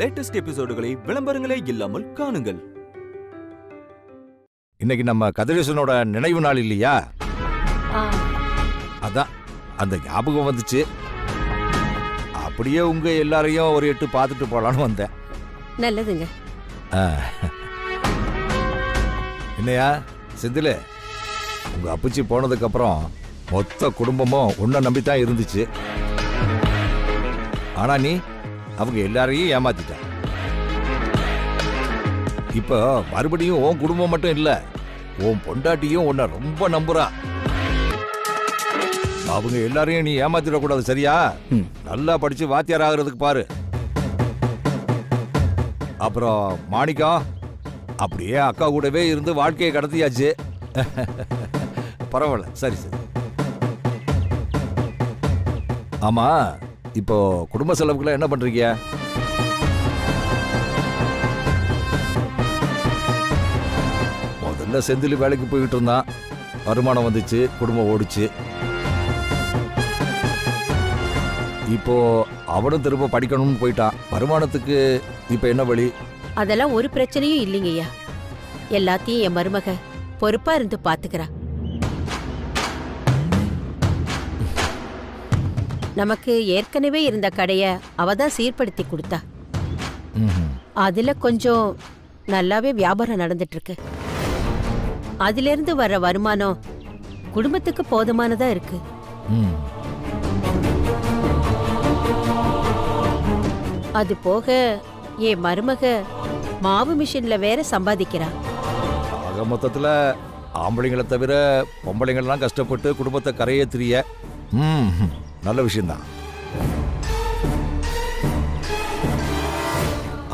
Latest எபிசோடுகளை விளம்பரங்களே இல்லாமல் காணுங்கள். இன்னைக்கு நம்ம கதிரேசனோட நினைவு நாள் இல்லையா? அதான் அந்த ஞாபகம் வந்துச்சு. அப்படியே உங்க எல்லாரையும் ஒரு எட்டு பார்த்துட்டு போலான்னு வந்தேன். நல்லதுங்க. என்னையா செந்தில், உங்க அப்பச்சி போனதுக்கு அப்புறம் மொத்த குடும்பமும் உன்னை நம்பித்தான் இருந்துச்சு. ஆனா நீ அவங்க எல்லாரையும் ஏமாத்திட்ட. இப்ப மறுபடியும் உன் குடும்பம் மட்டும் இல்ல, உன் பொண்டாட்டியும் உன்னை ரொம்ப நம்புறா. அவங்க எல்லாரையும் நீ ஏமாத்திடக்கூடாது, சரியா? நல்லா படிச்சு வாத்தியார் ஆகிறதுக்கு பாரு. அப்புறம் மாணிக்கம் அப்படியே அக்கா கூடவே இருந்து வாழ்க்கையை கடத்தியாச்சு. பரவாயில்ல, சரி சரி. ஆமா, இப்போ குடும்ப செலவுக்குள்ள என்ன பண்றீங்க? முதல்ல செந்தில் வேலைக்கு போயிட்டு இருந்தான், வருமானம் வந்துச்சு, குடும்பம் ஓடிச்சு. இப்போ அவனும் திரும்ப படிக்கணும்னு போயிட்டான். வருமானத்துக்கு இப்ப என்ன வழி? அதெல்லாம் ஒரு பிரச்சனையும் இல்லைங்கய்யா. எல்லாத்தையும் என் மருமக பொறுப்பா இருந்து பாத்துக்கிறா. நமக்கு ஏற்கனவே இருந்த கடைய அவதான் சீர்படுத்தி கொடுத்தா. அதுல கொஞ்சம் நல்லாவே வியாபாரம் நடந்துட்டு இருக்கு. அதுல இருந்து வர்ற வருமானம் குடும்பத்துக்கு போதுமானதா இருக்கு. அது போக என் மருமக மாவு மிஷின்ல வேற சம்பாதிக்கிறா. ஆக மொத்தத்துல ஆம்பளைங்களை தவிர பொம்பளைங்கள்லாம் கஷ்டப்பட்டு குடும்பத்தை கரையேற்றிய நல்ல விஷயம்தான்.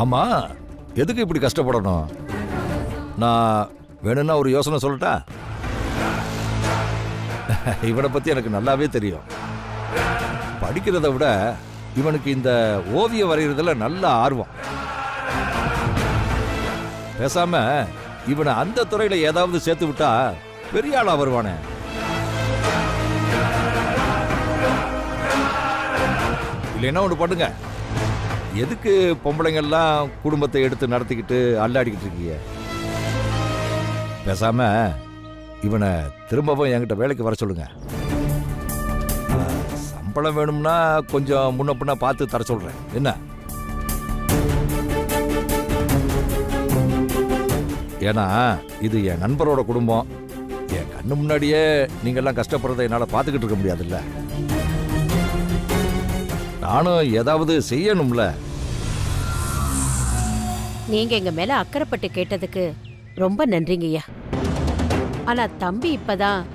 ஆமா, எதுக்கு இப்படி கஷ்டப்படணும்? நான் வேணும்னா ஒரு யோசனை சொல்லட்டா? இவனை பத்தி எனக்கு நல்லாவே தெரியும். படிக்கிறத விட இவனுக்கு இந்த ஓவியம் வரைகிறதுல நல்ல ஆர்வம். பேசாம இவனை அந்த துறையில ஏதாவது சேர்த்து விட்டா பெரிய ஆளா வருவானே. இல்லைன்னா ஒன்று பண்ணுங்க, எதுக்கு பொம்பளைங்கள்லாம் குடும்பத்தை எடுத்து நடத்திக்கிட்டு அல்லாடிக்கிட்டு இருக்கீங்க? பேசாம இவனை திரும்பவும் என்கிட்ட வேலைக்கு வர சொல்லுங்க. சம்பளம் வேணும்னா கொஞ்சம் முன்ன பின்ன பார்த்து தர சொல்றேன், என்ன? ஏன்னா இது என் நண்பரோட குடும்பம். என் கண்ணு முன்னாடியே நீங்க எல்லாம் கஷ்டப்படுறதை என்னால பார்த்துக்கிட்டு இருக்க முடியாதுல்ல. நானும் ஏதாவது செய்யணும்ல. நீங்க எங்க மேல அக்கறைப்பட்டு கேட்டதுக்கு ரொம்ப நன்றிங்கய்யா. ஆனா தம்பி இப்பதான்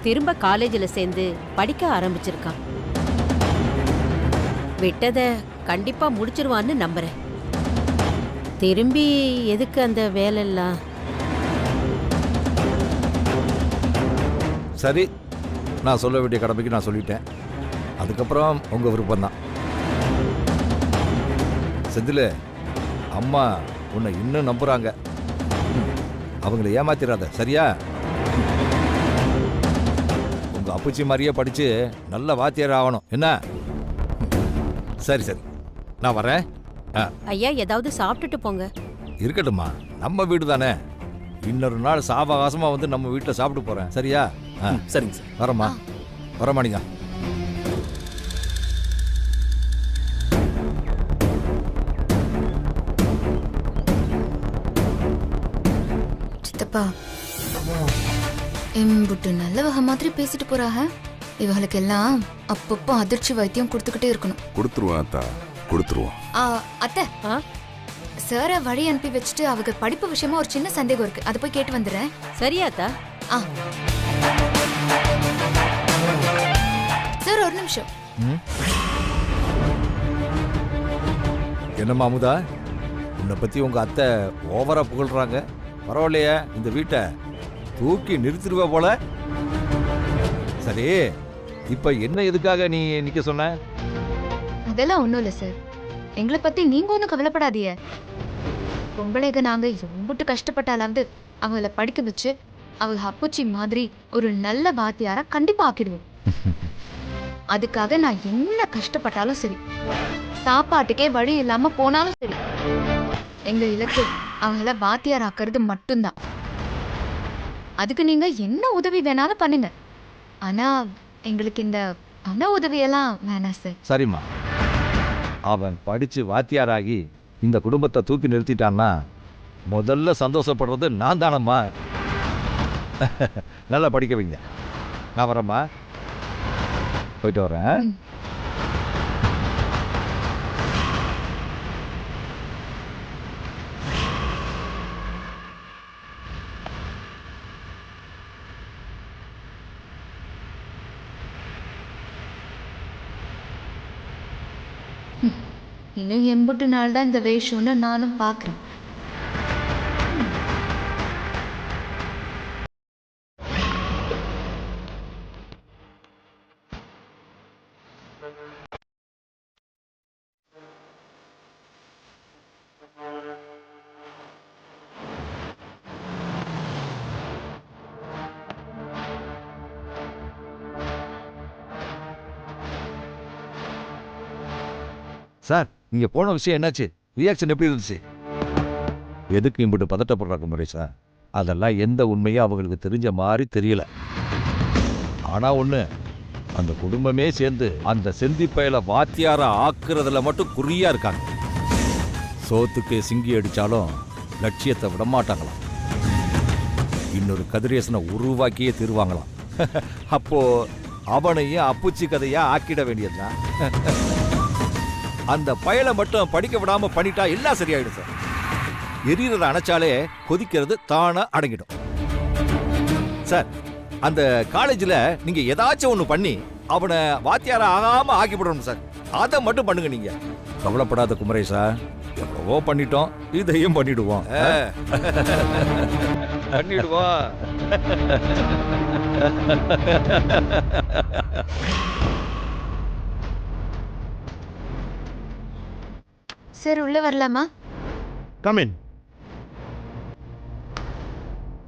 திரும்ப காலேஜில் சேர்ந்து படிக்க ஆரம்பிச்சிருக்கான். விட்டத கண்டிப்பா முடிச்சிருவான்னு நம்புறேன். திரும்பி எதுக்கு அந்த வேலையெல்லாம்? சரி, நான் சொல்ல வேண்டிய கடமைக்கு நான் சொல்லிட்டேன். அதுக்கப்புறம் உங்க விருப்பம் தான். செந்தில், அம்மா உன்னை இன்னும் நம்புறாங்க. அவங்கள ஏமாத்திராத, சரியா? உங்க அப்பச்சி மாதிரியே படிச்சு நல்ல வாத்தியார் ஆகணும், என்ன? சரி சரி, நான் வரேன். ஐயா, ஏதாவது சாப்பிட்டுட்டு போங்க. இருக்கட்டும்மா, நம்ம வீடு தானே. இன்னொரு நாள் சாவகாசமா வந்து நம்ம வீட்டில் சாப்பிட்டு போறேன், சரியா? சரிங்க சார். வரம்மா, வரமாணிங்க. சித்தப்பா, எம்புட்டு நல்லவக மாதிரி பேசிட்டு போறாங்க. இவங்களுக்கு எல்லாம் அப்பப்போ அதிர்ச்சி வைத்தியம் கொடுத்துக்கிட்டே இருக்கணும். கொடுத்துருவோம் அத்தா, கொடுத்துருவோம். அத்தை, சாரை வழி அனுப்பி வச்சுட்டு அவங்க படிப்பு விஷயமா ஒரு சின்ன சந்தேகம் இருக்கு, அதை போய் கேட்டு வந்துடுறேன். சரியாத்தா? சார், ஒரு நிமிஷம். என்னம்மா அமுதா, உன்னை பத்தி உங்க அத்தை ஓவரா புகழ்றாங்க. பரவாயில்லையே, இந்த வீட்டை தூக்கி நிறுத்திடுவ போல. சரி, இப்ப என்ன எதுக்காக நீ நிக்க சொன்ன? அதெல்லாம் ஒண்ணும் இல்ல சார். எங்களை பத்தி நீங்க ஒன்றும் கவலைப்படாதீங்க. பொம்பளைங்க நாங்க ரொம்ப கஷ்டப்பட்டாலாவது அவங்கள படிக்க வச்சு அவங்க அப்பூச்சி மாதிரி ஒரு நல்ல வாத்தியாரா கண்டிப்பா ஆக்கிடுவோம். அதுக்காக நான் என்ன கஷ்டப்பட்டாலும் சரி, சாப்பாட்டுக்கே வழி இல்லாம போனாலும் சரி, எங்க இலக்கு அவங்கள வாத்தியார் ஆக்கிறது மட்டும்தான். அதுக்கு நீங்க என்ன உதவி வேணாலும் பண்ணுங்க. ஆனா எங்களுக்கு இந்த பண உதவியெல்லாம் வேணாம் சார். சரிம்மா, அவன் படிச்சு வாத்தியாராகி இந்த குடும்பத்தை தூக்கி நிறுத்திட்டான்னா முதல்ல சந்தோஷப்படுறது நான் தானம்மா. நல்லா படிக்க வைங்க. நான் வரேம்மா, போயிட்டு வரேன். ம். இன்னும் எம்புட்டு நாள் தான் இந்த வேஷம்னு நானும் பார்க்குறேன். சார், நீங்க போன விஷயம் என்னாச்சு? ரியாக்ஷன் எப்படி இருந்துச்சு? எதுக்கு இம்பிட்டு பதட்டப்படுறாங்க முறை சார்? அதெல்லாம் எந்த உண்மையும் அவங்களுக்கு தெரிஞ்ச மாதிரி தெரியல. ஆனா ஒண்ணு, அந்த குடும்பமே சேர்ந்து அந்த செந்திப்பயல வாத்தியார ஆக்குறதுல மட்டும் குறியா இருக்காங்க. சோத்துக்கு சிங்கி அடிச்சாலும் லட்சியத்தை விட மாட்டாங்களாம். இன்னொரு கதிரேசனை உருவாக்கியே தீருவாங்களாம். அப்போ அவனையும் அப்புச்சி கதையா ஆக்கிட வேண்டியதுதான். அந்த பயலை மட்டும் படிக்க விடாம பண்ணிட்டா எல்லாம் சரியாயிடும் சார். எரியறத அணைச்சாலே கொதிக்கிறது தானா அடங்கிடும். சார், அந்த காலேஜில் நீங்க ஏதாச்சும் ஒன்று பண்ணி அவனை வாத்தியார ஆகாம ஆக்கிவிடணும் சார். அதை மட்டும் பண்ணுங்க. நீங்க கவலைப்படாத குமரேசா, எவ்வளவோ பண்ணிட்டோம், இதையும் பண்ணிடுவோம். பண்ணிடுவோம். சார் உள்ள வரலாமா? Come in.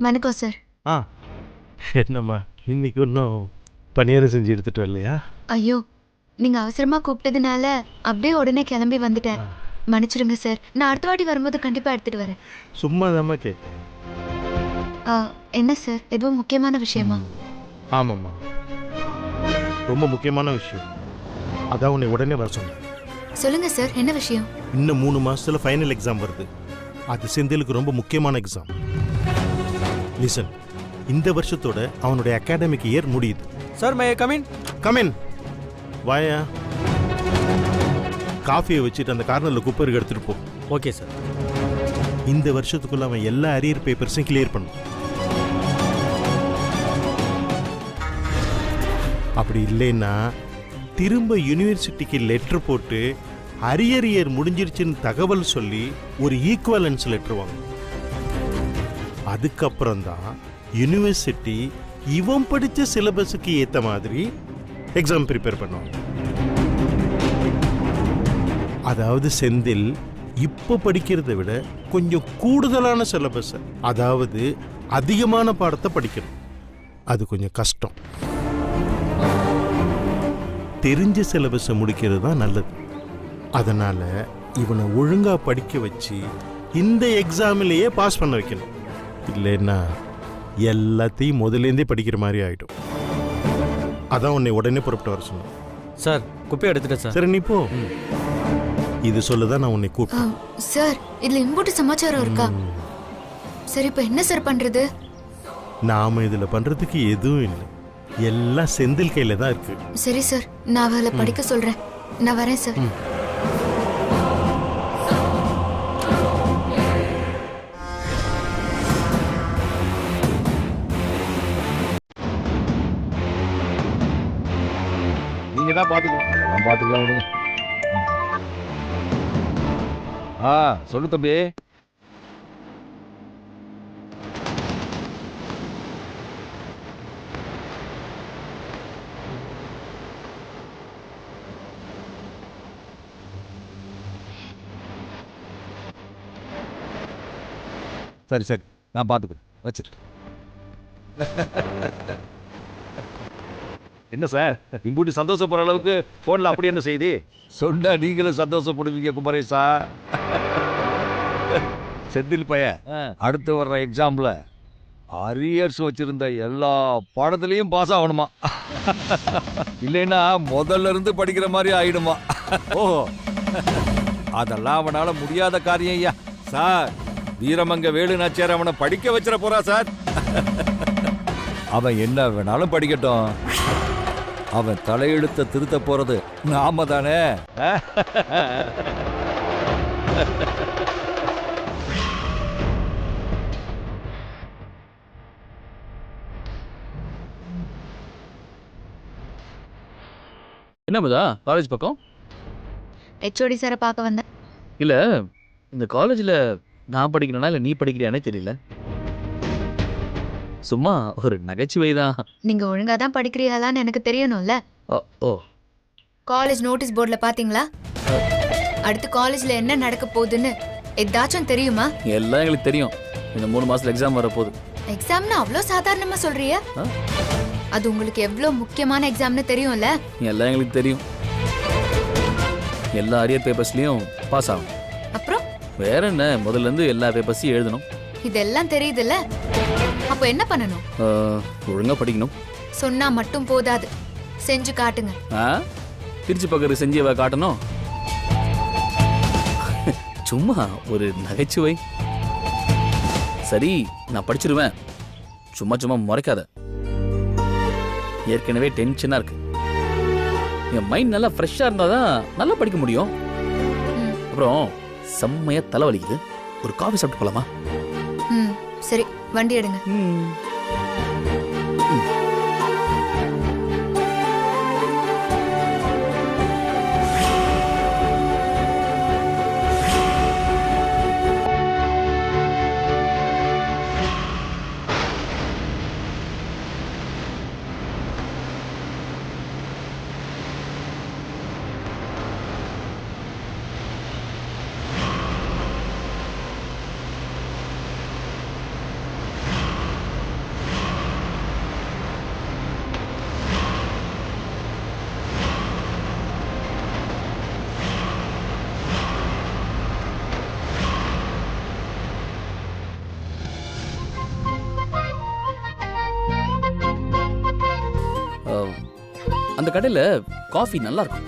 வணக்கம் சார். ஆ, என்னம்மா இன்னைக்கு இன்னும் பணியாரம் செஞ்சு எடுத்துட்டு வரலையா? ஐயோ, நீங்க அவசரமா கூப்பிட்டதுனால அப்படியே உடனே கிளம்பி வந்துட்டேன். மன்னிச்சிடுங்க சார். நான் அடுத்த வாட்டி வரும்போது கண்டிப்பா எடுத்துட்டு வரேன். சும்மா தாம்மா கேட்டேன். ஆ, என்ன சார், எதுவும் முக்கியமான விஷயமா? ஆமாம்மா, ரொம்ப முக்கியமான விஷயம். அதான் உன்னை உடனே வர சொன்னேன். சொல்லுங்க சார், என்ன விஷயம்? இன்னும் 3 மாசத்துல ஃபைனல் எக்ஸாம் வருது. அது செந்திலுக்கு ரொம்ப முக்கியமான எக்ஸாம். லிசன், இந்த வருஷத்தோட அவனுடைய அகாடமிக் இயர் முடியுது. Sir, may come in? Come in. வாயா. காஃபியை வச்சுட்டு அந்த கார்னரில் குப்பருக்கு எடுத்துட்டு போ. Okay sir. இந்த வருஷத்துக்குள்ள அவன் எல்லா அரியர் பேப்பர்ஸையும் கிளியர் பண்ணும். அப்படி இல்லைன்னா திரும்ப யூனிவர்சிட்டிக்கு லெட்டர் போட்டு அரியர் முடிஞ்சிருச்சுன்னு தகவல் சொல்லி ஒரு ஈக்குவலன்ஸ் லெட்டர் வாங்க. அதுக்கப்புறம் தான் யூனிவர்சிட்டி இவன் படித்த சிலபஸுக்கு ஏற்ற மாதிரி எக்ஸாம் ப்ரிப்பேர் பண்ணுவாங்க. அதாவது செந்தில் இப்போ படிக்கிறத விட கொஞ்சம் கூடுதலான சிலபஸ், அதாவது அதிகமான பாடத்தை படிக்கணும். அது கொஞ்சம் கஷ்டம். தெரிஞ்ச சிலபஸை முடிக்கிறது தான் நல்லது. அதனால இவனை ஒழுங்கா படிக்க வச்சு இந்த எக்ஸாமிலேயே பாஸ் பண்ண வைக்கணும். இல்லைன்னா எல்லாத்தையும் முதலேருந்தே படிக்கிற மாதிரி ஆயிடும். அதான் உன்னை உடனே புறப்பட்டு வர சொன்னேன். சார், குப்பை எடுத்துட்டேன் சார். சரி, நீ போ. இது சொல்லதான் நான் உன்னை கூப்பிட்டேன். சார், இதுல இம்புட்டு சமாச்சாரம் இருக்கா? சரி, இப்ப என்ன சார் பண்றது? நாம இதுல பண்றதுக்கு எதுவும் இல்லை. எல்லாம் செந்தில் கையில தான் இருக்கு. சரி சார், நான் அவளை படிக்க சொல்றேன். நான் வரேன் சார். நீங்க தான் பாத்துக்கலாம். நான் பாத்துக்கலாம் விடுங்க. சொல்லு தம்பி. சரி சரி, நான் பார்த்துக்கிறேன். வச்சிரு. என்ன சார், இம்பூட்டி சந்தோஷப்படுற அளவுக்கு ஃபோனில் அப்படி என்ன செய்தி சொன்னா நீங்களும் சந்தோஷப்படுவீங்க குமரேசா. செந்தில் பைய அடுத்து வர்ற எக்ஸாம்ல அரியர்ஸ் வச்சிருந்த எல்லா பாடத்திலையும் பாஸ் ஆகணுமா, இல்லைன்னா முதல்ல இருந்து படிக்கிற மாதிரி ஆயிடுமா. ஓஹோ, அதெல்லாம் அவனால முடியாத காரியம் ஐயா. சார், வீரமங்க வேலு நாச்சியார் அவனை படிக்க வச்சிட போறா சார். அவன் என்ன வேணாலும் படிக்கட்டும், அவன் தலையெழுத்த திருத்த போறது நாம தானே. என்ன மதா காலேஜ் பக்கம்? ஹெச்ஓடி சாரை பார்க்க வந்தேன். இல்ல இந்த காலேஜ்ல நான் படிக்கிறேனா இல்ல நீ படிக்கிறியானே தெரியல. சும்மா ஒரு நகைச்சுவை தான். நீங்க ஒழுங்கா தான் படிக்கிறீங்களான்னு எனக்கு தெரியணும்ல. ஓ, காலேஜ் நோட்டீஸ் போர்டில் பாத்தீங்களா? அடுத்து காலேஜ்ல என்ன நடக்க போகுதுன்னு ஏதாச்சும் தெரியுமா? எல்லாம் எங்களுக்கு தெரியும். இந்த 3 மாசத்துல எக்ஸாம் வர போகுது. எக்ஸாம்னா அவ்வளோ சாதாரணமா சொல்றிய? அது உங்களுக்கு எவ்வளவு முக்கியமான எக்ஸாம்னு தெரியும்ல? எல்லாம் எங்களுக்கு தெரியும். எல்லா அரியர் பேப்பர்ஸ்லயும் பாஸ் ஆகும். அப்புறம் வேற என்ன, முதல்ல இருந்து எல்லா பேப்பர்ஸையும் எழுதணும். இதெல்லாம் தெரியுதுல்ல, அப்போ என்ன பண்ணணும்? ஒழுங்கா படிக்கணும். சொன்னா மட்டும் போதாது, செஞ்சு காட்டுங்க. திருச்சி பக்கத்து செஞ்சு காட்டணும். சும்மா ஒரு நகைச்சுவை. சரி, நான் படிச்சிருவேன். சும்மா சும்மா முறைக்காத. ஏற்கனவே டென்ஷனா இருக்கு. என் மைண்ட் நல்லா ஃப்ரெஷ்ஷா இருந்தாதான் நல்லா படிக்க முடியும். அப்புறம் செம்மையா தலைவலிக்குது. ஒரு காஃபி சாப்பிட்டு போலாமா? சரி, வண்டி எடுங்க. அந்த கடையில காஃபி நல்லா இருக்கும்.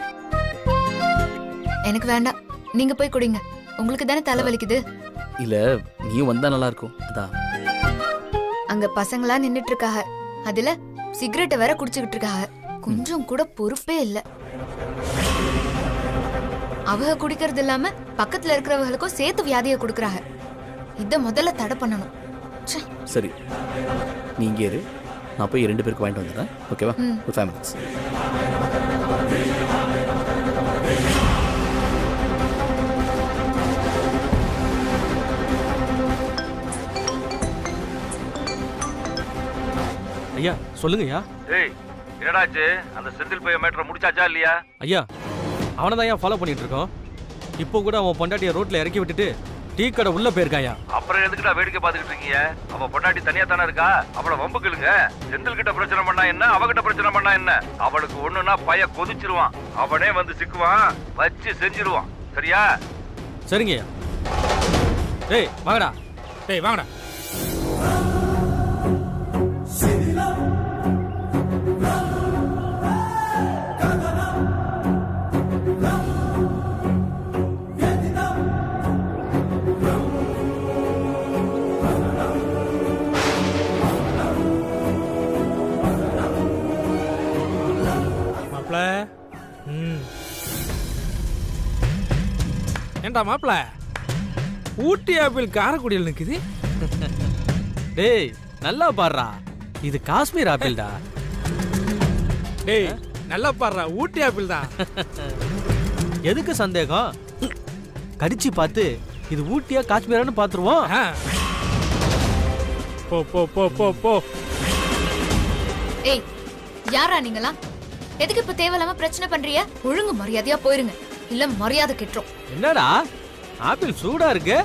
எனக்கு வேண்டாம், நீங்க போய் குடிங்க. உங்களுக்கு தானே தலைவலிக்குது. இல்ல, நீயும் வந்தா நல்லா இருக்கும். அதான் அங்க பசங்களா நின்னுட்டு இருக்காங்க, அதுல சிகரெட்டை வேற குடிச்சுக்கிட்டு இருக்காங்க. கொஞ்சம் கூட பொறுப்பே இல்ல. அவங்க குடிக்கிறது இல்லாம பக்கத்துல இருக்கிறவங்களுக்கும் சேர்த்து வியாதியை கொடுக்கறாங்க. இத முதல்ல தடை பண்ணணும். சரி, நீங்க இரு, நான் போய் 2 பேருக்கு வாங்கிட்டு வந்துடுறேன். ஓகேவா? ஒரு 5 minutes. ஐயா சொல்லுங்க ஐயா. ஏய், என்னடாச்சு? அந்த செந்தில் பைய மேட்டரை முடிச்சாச்சா இல்லையா? ஐயா, அவனை தான் ஐயா ஃபாலோ பண்ணிட்டு இருக்கோம். இப்போ கூட அவன் பொண்டாட்டியை ரோட்ல இறக்கி விட்டுட்டு டீ கடை உள்ள போயிருக்காயா. அப்புறம் எதுக்குடா வேடிக்கை பார்த்துக்கிட்டு இருக்கீங்க? அவ பொண்டாட்டி தனியா தானே இருக்கா, அவளை வம்புக்குளுங்க. செந்தில் கிட்ட பிரச்சனை பண்ணா என்ன, அவகிட்ட பிரச்சனை பண்ணா என்ன? அவளுக்கு ஒண்ணுன்னா பைய கொதிச்சிருவான், அவனே வந்து சிக்குவான், வச்சு செஞ்சிருவான். சரியா? சரிங்க ஐயா. டேய் வாங்கடா, டேய் வாங்கடா. ஏண்டா மாப்பிள, ஊட்டி ஆப்பிள் காரக்குடியில் நிக்குது. டேய் நல்லா பாடுறா, இது காஷ்மீர் ஆப்பிள்டா. டேய் நல்லா பாடுறா, ஊட்டி ஆப்பிள் தான். எதுக்கு சந்தேகம்? கடிச்சு பார்த்து இது ஊட்டியா காஷ்மீரான்னு பாத்துருவோம். போ போ போ போ போ. ஏய், யாரா நீங்களா? எதுக்கு இப்ப தேவையில்லாம பிரச்சனை பண்றீங்க? ஒழுங்கு மரியாதையா போயிருங்க, இல்ல மரியாதை கெட்டுரும். என்னடா ஆப்பிள் சூடா இருக்கு?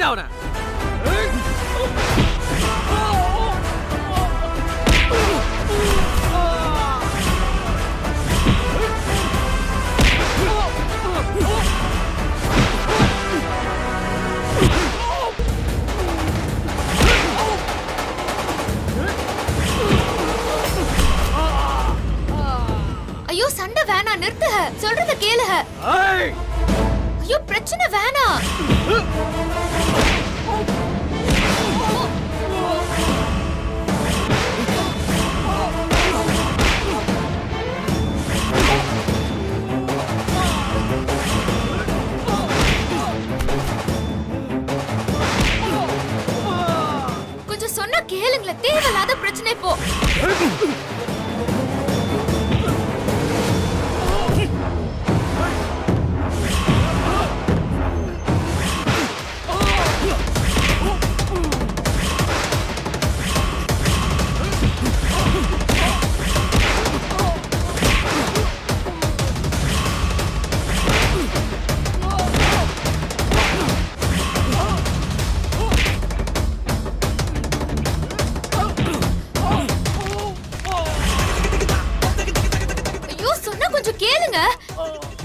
அடிடா அவனை. ஐயோ சண்டை வேணாம், நிறுத்துக, சொல்றத கேளுக. ஐயோ பிரச்சனை வேணாம். கொஞ்சம் சொன்னா கேளுங்களேன், தேவையில்லாத பிரச்சனை போ.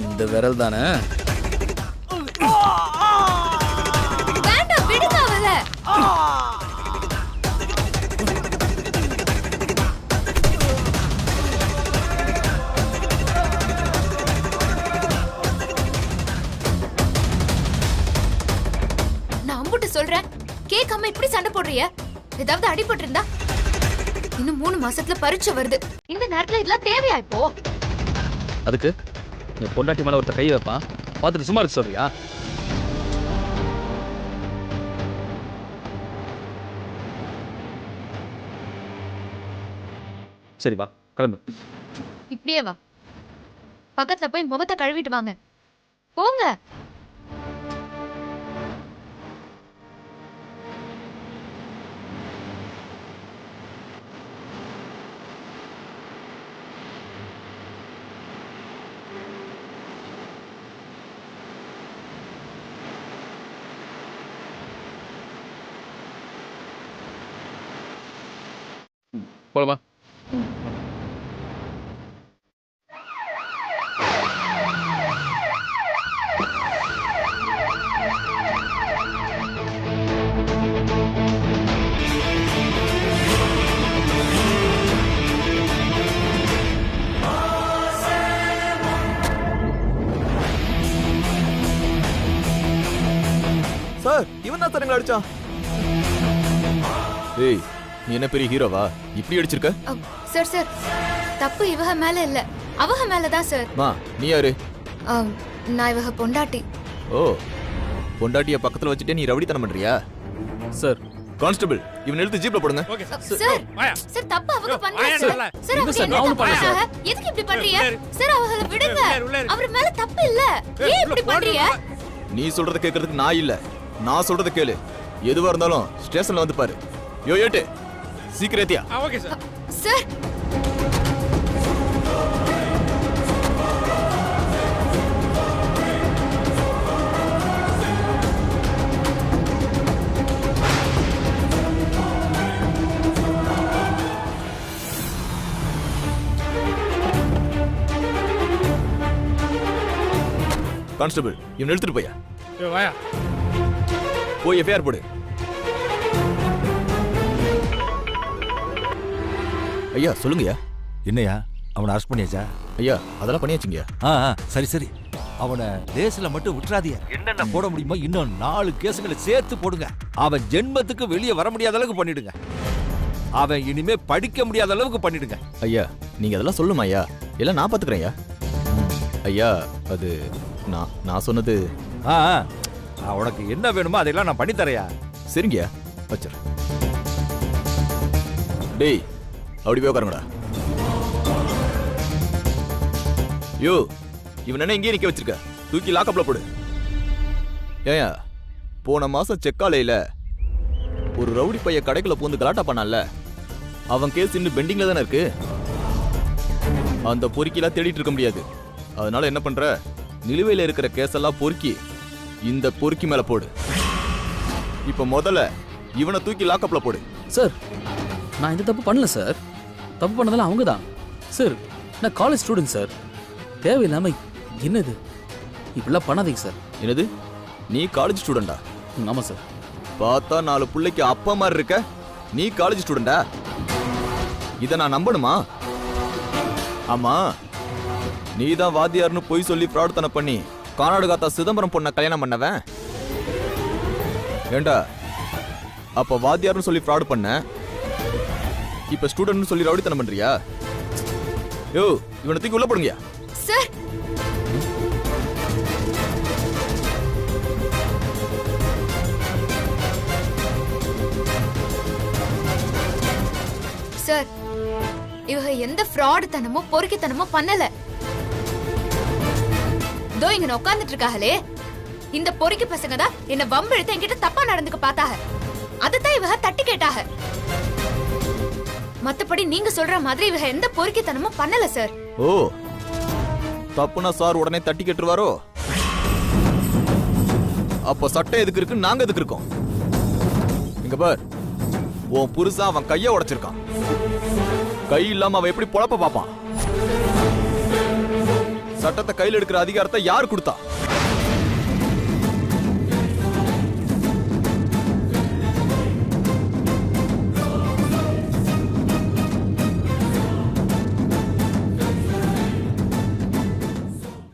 இந்த விரல் தானே? வேண்டாம், விடுங்க அவளை. நான் அம்புட்டு சொல்றேன், கேட்காம இப்படி சண்டை போடுறிய? ஏதாவது அடிபட்டு இருந்தா? இன்னும் 3 மாசத்துல பரீட்சை வருது. இந்த நேரத்துல இதெல்லாம் தேவையா இப்போ? அதுக்கு என் பொண்டாட்டி மேல ஒருத்தர் கை வைப்பான், பார்த்துட்டு சும்மா இருக்க சொல்றியா? சரி வா கிளம்பு. இப்படியே வா, பக்கத்துல போய் முகத்தை கழுவிட்டு வாங்க. போங்க. போலாமா? சார் இவன் தான் சார் எங்களை அடிச்சான். ஏய் நீ என்ன பெரிய ஹீரோவா இப்படி அடிச்சிருக்க? சார் சார், தப்பு இவக மேல இல்ல, அவக மேலதான் சார். மா நீ யாரு? நான் இவக பொண்டாட்டி. ஓ பொண்டாட்டிய பக்கத்துல வச்சுட்டே நீ ரவுடித்தனம் பண்றியா? சார் கான்ஸ்டபிள் இவன் எடுத்து ஜீப்ல போடுங்க. சார் சார், தப்பு அவங்க பண்றாங்க சார். சார் அவங்க என்ன தப்பு பண்ணாங்க? எதுக்கு இப்படி பண்றீங்க சார்? அவங்கள விடுங்க, அவர் மேல தப்பு இல்ல. ஏன் இப்படி பண்றீங்க? நீ சொல்றத கேக்குறதுக்கு நான் இல்ல, நான் சொல்றத கேளு. எதுவா இருந்தாலும் ஸ்டேஷன்ல வந்து பாரு. யோ ஏட்டு சீக்கிரத்தியா? Okay sir. சார் கான்ஸ்டபிள் இவன் எடுத்துட்டு போயா. வாயா போய் எஃப்ஐஆர் போடு. ஐயா சொல்லுங்கய்யா. என்னையா அவனை அரெஸ்ட் பண்ணியாச்சா? ஐயா அதெல்லாம் பண்ணியாச்சுங்கய்யா. சரி சரி, அவனை லேஸ்ல மட்டும் விட்டுறாதீங்க. என்னென்ன போட முடியுமோ இன்னும் 4 கேஸுகளை சேர்த்து போடுங்க. அவன் ஜென்மத்துக்கு வெளியே வர முடியாத அளவுக்கு பண்ணிடுங்க. அவன் இனிமே படிக்க முடியாத அளவுக்கு பண்ணிடுங்க. ஐயா நீங்க அதெல்லாம் சொல்லுமா ஐயா? எல்லாம் நான் பாத்துக்கிறேன் ஐயா. ஐயா அது நான் சொன்னது. உனக்கு என்ன வேணுமோ அதெல்லாம் நான் பண்ணி தரையா. சரிங்கய்யா வச்சிரு. டேய் அப்படி போய் உட்காருங்கடா. யோ இவன் என்ன இங்கே நிக்க வச்சிருக்க? தூக்கி லாக்கப்ல போடு. ஏயா போன மாசம் செக்காலையில ஒரு ரவுடி பைய கடைக்குள்ள பூந்து கலாட்டா பண்ணான்ல, அவன் கேஸ் இன்னும் பெண்டிங்ல தானே இருக்கு. அந்த பொறுக்கிலாம் தேடிட்டு இருக்க முடியாது. அதனால என்ன பண்ற, நிலுவையில இருக்கிற கேஸ் எல்லாம் பொறுக்கி இந்த பொறுக்கி மேல போடு. இப்ப முதல்ல இவனை தூக்கி லாக்கப்ல போடு. சார் நான் இந்த தப்பு பண்ணல சார். தப்பு பண்ணதெல்லாம் அவங்க தான் சார். நான் காலேஜ் ஸ்டூடெண்ட் சார். தேவையில்லாம என்னது இப்படிலாம் பண்ணாதீங்க சார். என்னது, நீ காலேஜ் ஸ்டூடெண்டா? ஆமா சார். பார்த்தா 4 பிள்ளைக்கு அப்பா மாதிரி இருக்க, நீ காலேஜ் ஸ்டூடெண்டா? இத நான் நம்பணுமா? ஆமா, நீ தான் வாத்தியார்னு பொய் சொல்லி பிரார்த்தனை பண்ணி கர்நாடகாத்தா சிதம்பரம் பொண்ண கல்யாணம் பண்ணவன். ஏண்டா, அப்ப வாத்தியார்னு சொல்லி ஃப்ராட் பண்ண, இப்ப ஸ்டூடெண்ட்னு சொல்லி ரவுடித்தனம் பண்றியா? யோ, இவனை தூக்கி உள்ள போடுங்க சார். சார், இவங்க எந்த ஃப்ராட் தனமோ பொறுக்கித்தனமோ பண்ணல. தோ இங்க உட்கார்ந்துட்டு இருக்காங்களே, இந்த பொறுக்கி பசங்க தான் என்ன வம்பெழுத்து என்கிட்ட தப்பா நடந்துக்க பார்த்தாங்க. அதுதான் இவங்க தட்டி கேட்டாங்க. மத்தபடி நீங்க சொல்ற மாதிரி இவங்க எந்த பொறுக்கித்தனமும் பண்ணல சார். ஓ, தப்புனா சார் உடனே தட்டி கேட்டுருவாரோ? அப்ப சட்டம் எதுக்கு இருக்கு, நாங்க எதுக்கு இருக்கோம்? இங்க பார், உன் புருஷன் அவன் கைய உடைச்சிருக்கான். கை இல்லாம அவன் எப்படி பொழப்ப பாப்பான்? சட்டத்தை கையில் எடுக்கிற அதிகாரத்தை யார் கொடுத்தா?